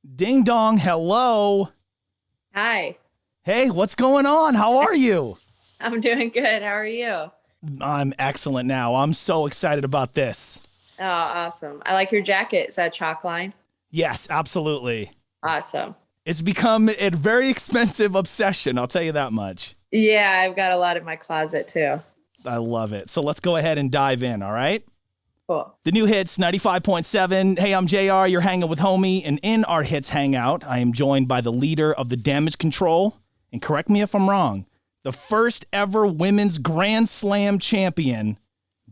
Ding dong, hello. Hi, Hey, what's going on? How are you? I'm doing good. How are you? I'm excellent now. I'm so excited about this. Oh, awesome. I like your jacket. Is that chalk line? Yes, absolutely. Awesome. It's become a very expensive obsession, I'll tell you that much. Yeah, I've got a lot in my closet too. I love it. So let's go ahead and dive in, all right? Cool. The new hits 95.7. Hey, I'm JR. You're hanging with homie. And in our hits hangout, I am joined by the leader of the Damage Control. And correct me if I'm wrong, the first ever women's Grand Slam champion.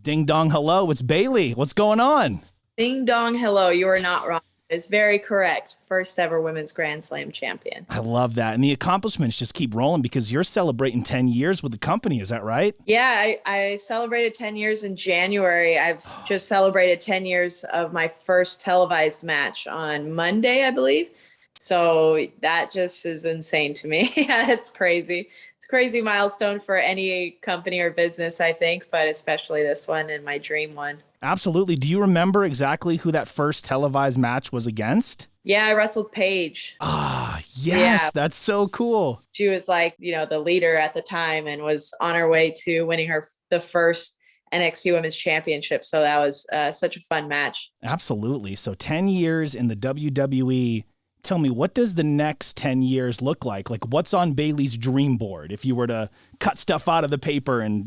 Ding dong, hello. It's Bayley. What's going on? Ding dong, hello. You are not wrong. It's very correct. First ever women's Grand Slam champion. I love that. And the accomplishments just keep rolling because you're celebrating 10 years with the company. Is that right? Yeah, I celebrated 10 years in January. I've just celebrated 10 years of my first televised match on Monday, I believe. So that just is insane to me. Yeah, it's crazy. It's a crazy milestone for any company or business, I think, but especially this one and my dream one. Absolutely. Do you remember exactly who that first televised match was against? Yeah, I wrestled Paige. Ah, Yeah, yes. That's so cool. she was like, the leader at the time and was on her way to winning the first NXT Women's Championship. So that was such a fun match. Absolutely. So 10 years in the WWE. Tell me, what does the next 10 years look like? Like, what's on Bailey's dream board if you were to cut stuff out of the paper and,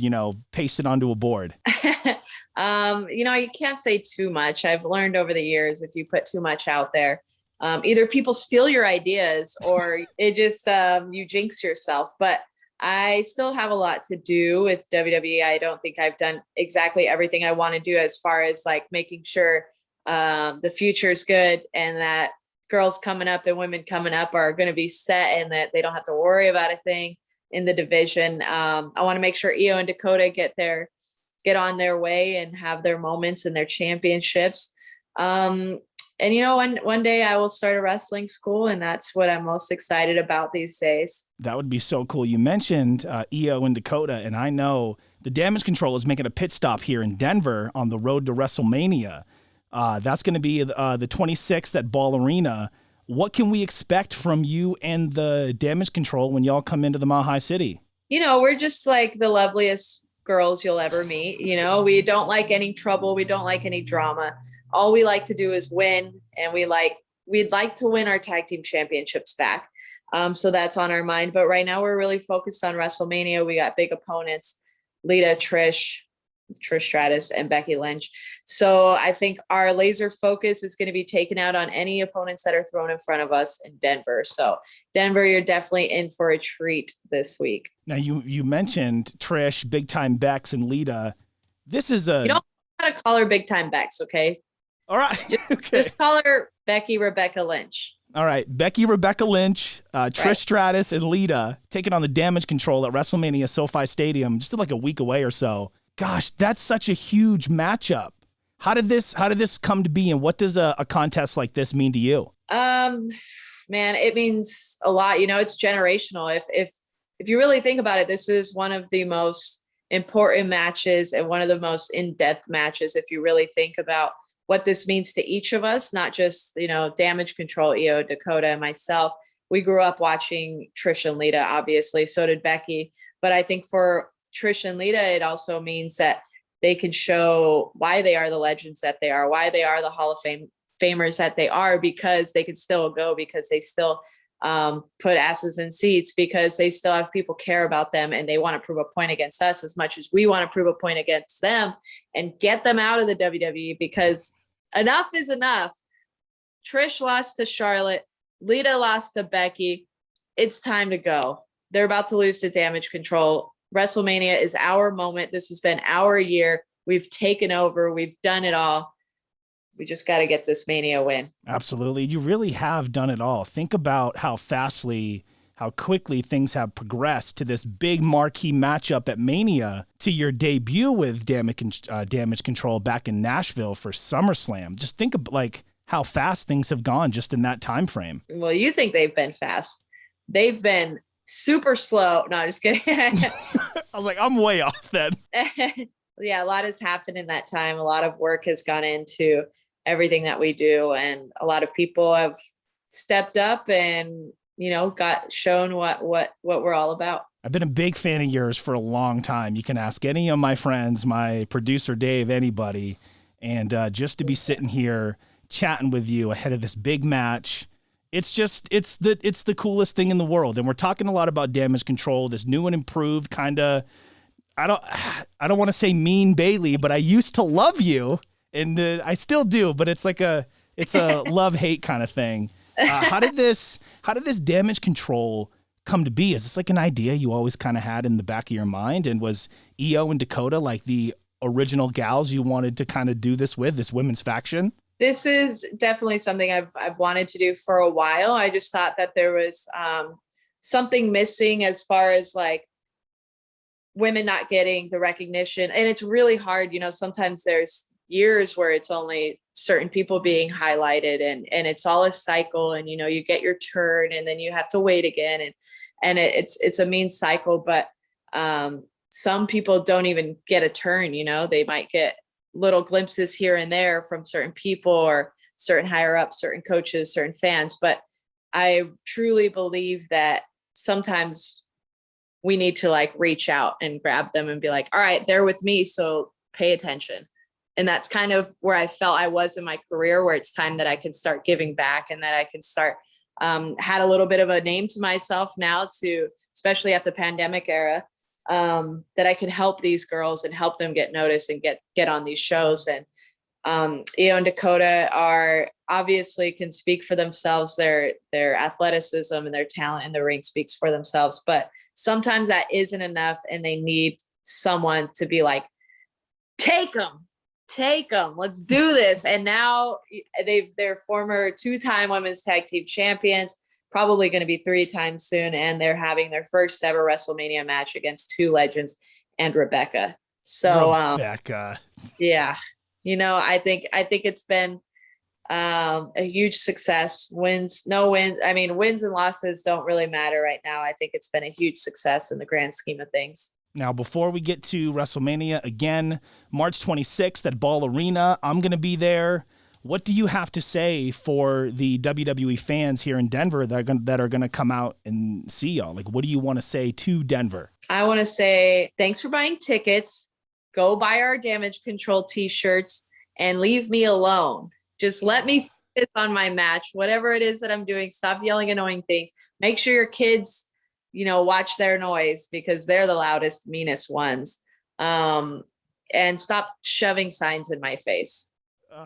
paste it onto a board? You can't say too much. I've learned over the years if you put too much out there, either people steal your ideas or it just you jinx yourself. But I still have a lot to do with WWE. I don't think I've done exactly everything I want to do as far as like making sure the future is good and that girls coming up and women coming up are going to be set and that they don't have to worry about a thing in the division. I want to make sure Io and Dakota get on their way and have their moments and their championships. One day I will start a wrestling school, and that's what I'm most excited about these days. That would be so cool. You mentioned Io and Dakota, and I know the Damage Control is making a pit stop here in Denver on the road to WrestleMania. That's going to be the 26th at Ball Arena. What can we expect from you and the Damage Control when y'all come into the Mile High City? We're just like the loveliest girls you'll ever meet. We don't like any trouble. We don't like any drama. All we like to do is win, and we'd like to win our tag team championships back. So that's on our mind. But right now we're really focused on WrestleMania. We got big opponents: Lita, Trish Stratus, and Becky Lynch. So I think our laser focus is going to be taken out on any opponents that are thrown in front of us in Denver. So Denver, you're definitely in for a treat this week. Now, you mentioned Trish, Big Time Bex, and Lita. This is You don't have to call her Big Time Bex, okay? All right. Okay. Just call her Becky Rebecca Lynch. All right. Becky Rebecca Lynch, Trish Right. Stratus, and Lita taking on the Damage Control at WrestleMania SoFi Stadium just like a week away or so. Gosh, that's such a huge matchup. How did this come to be, and what does a contest like this mean to you? Man, it means a lot. It's generational. If you really think about it, this is one of the most important matches and one of the most in-depth matches. If you really think about what this means to each of us, not just Damage Control, Io, Dakota, and myself. We grew up watching Trish and Lita, obviously. So did Becky. But I think for Trish and Lita, it also means that they can show why they are the legends that they are, why they are the Hall of Famers that they are, because they can still go, because they still put asses in seats, because they still have people care about them and they want to prove a point against us as much as we want to prove a point against them and get them out of the WWE, because enough is enough. Trish lost to Charlotte. Lita lost to Becky. It's time to go. They're about to lose to Damage Control. WrestleMania is our moment. This has been our year. We've taken over. We've done it all. We just got to get this Mania win. Absolutely. You really have done it all. Think about how quickly things have progressed to this big marquee matchup at Mania, to your debut with Damage Control back in Nashville for SummerSlam. Just think of how fast things have gone just in that time frame. Well, you think they've been fast. They've been super slow. No, I'm just kidding. I was like, I'm way off then. Yeah, a lot has happened in that time. A lot of work has gone into everything that we do, and a lot of people have stepped up and, got shown what we're all about. I've been a big fan of yours for a long time. You can ask any of my friends, my producer Dave, anybody, and just to be sitting here chatting with you ahead of this big match, it's the coolest thing in the world. And we're talking a lot about Damage Control, this new and improved kind of, I don't want to say mean Bayley, but I used to love you, and I still do, but it's a love-hate kind of thing. How did this Damage Control come to be? Is this like an idea you always kind of had in the back of your mind? And was Io and Dakota like the original gals you wanted to kind of do this with, this women's faction? This is definitely something I've wanted to do for a while. I just thought that there was something missing as far as like women not getting the recognition. And it's really hard, sometimes there's years where it's only certain people being highlighted, and it's all a cycle, and you get your turn and then you have to wait again, and it's a mean cycle. But some people don't even get a turn. They might get little glimpses here and there from certain people or certain higher ups, certain coaches, certain fans. But I truly believe that sometimes we need to like reach out and grab them and be like, all right, they're with me, so pay attention. And that's kind of where I felt I was in my career, where it's time that I can start giving back, and that I can start, had a little bit of a name to myself now, to, especially at the pandemic era, that I can help these girls and help them get noticed and get on these shows. And Io and Dakota are obviously can speak for themselves. Their athleticism and their talent in the ring speaks for themselves, but sometimes that isn't enough, and they need someone to be like, take them, let's do this. And now they're former 2-time women's tag team champions, probably going to be 3 times soon, and they're having their first ever WrestleMania match against 2 legends and Rebecca. So Rebecca, yeah, I think it's been a huge success. Wins and losses don't really matter right now. I think it's been a huge success in the grand scheme of things. Now, before we get to WrestleMania again, March 26th at Ball Arena, I'm going to be there. What do you have to say for the WWE fans here in Denver that are going to come out and see y'all? Like, what do you want to say to Denver? I want to say thanks for buying tickets. Go buy our Damage Control t-shirts and leave me alone. Just let me focus on my match, whatever it is that I'm doing. Stop yelling annoying things. Make sure your kids, watch their noise, because they're the loudest, meanest ones. And stop shoving signs in my face.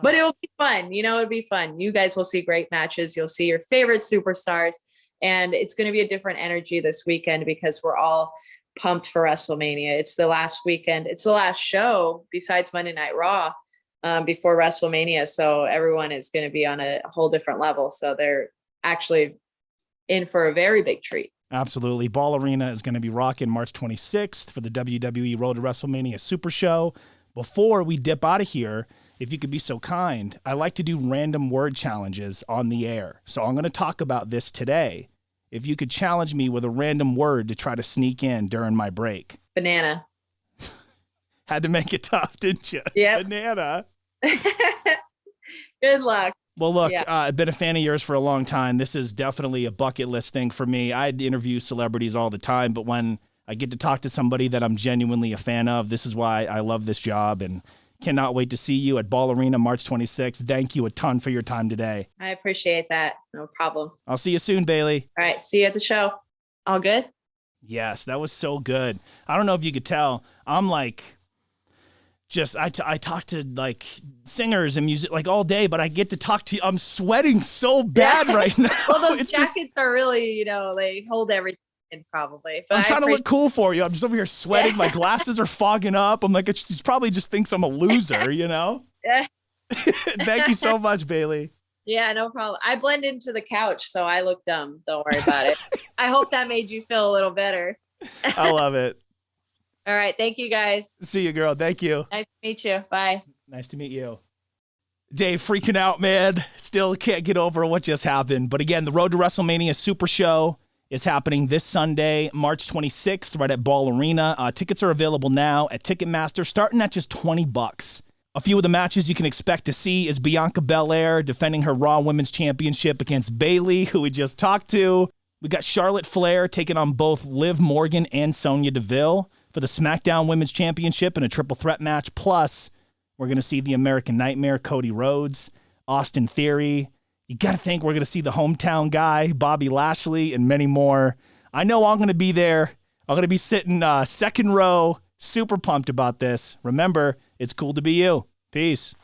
But it will be fun. It'll be fun. You guys will see great matches. You'll see your favorite superstars. And it's going to be a different energy this weekend, because we're all pumped for WrestleMania. It's the last weekend. It's the last show besides Monday Night Raw before WrestleMania. So everyone is going to be on a whole different level. So they're actually in for a very big treat. Absolutely. Ball Arena is going to be rocking March 26th for the WWE Road to WrestleMania Super Show. Before we dip out of here, if you could be so kind, I like to do random word challenges on the air. So I'm going to talk about this today. If you could challenge me with a random word to try to sneak in during my break. Banana. Had to make it tough, didn't you? Yeah. Banana. Good luck. Well, look, I've been a fan of yours for a long time. This is definitely a bucket list thing for me. I interview celebrities all the time, but when I get to talk to somebody that I'm genuinely a fan of, this is why I love this job, and cannot wait to see you at Ball Arena March 26th. Thank you a ton for your time today. I appreciate that. No problem. I'll see you soon, Bayley. All right. See you at the show. All good? Yes, that was so good. I don't know if you could tell. I'm like... I talk to like singers and music like all day, but I get to talk to you. I'm sweating so bad right now. Well, those jackets are really, they hold everything in probably. But I'm trying to look cool for you. I'm just over here sweating. My glasses are fogging up. I'm like, she probably just thinks I'm a loser, Yeah. Thank you so much, Bayley. Yeah, no problem. I blend into the couch, so I look dumb. Don't worry about it. I hope that made you feel a little better. I love it. All right. Thank you, guys. See you, girl. Thank you. Nice to meet you. Bye. Nice to meet you. Dave, freaking out, man. Still can't get over what just happened. But again, the Road to WrestleMania Super Show is happening this Sunday, March 26th, right at Ball Arena. Tickets are available now at Ticketmaster, starting at just $20. A few of the matches you can expect to see is Bianca Belair defending her Raw Women's Championship against Bayley, who we just talked to. We got Charlotte Flair taking on both Liv Morgan and Sonya Deville for the SmackDown Women's Championship in a triple threat match. Plus, we're going to see the American Nightmare, Cody Rhodes, Austin Theory. You got to think we're going to see the hometown guy, Bobby Lashley, and many more. I know I'm going to be there. I'm going to be sitting second row, super pumped about this. Remember, it's cool to be you. Peace.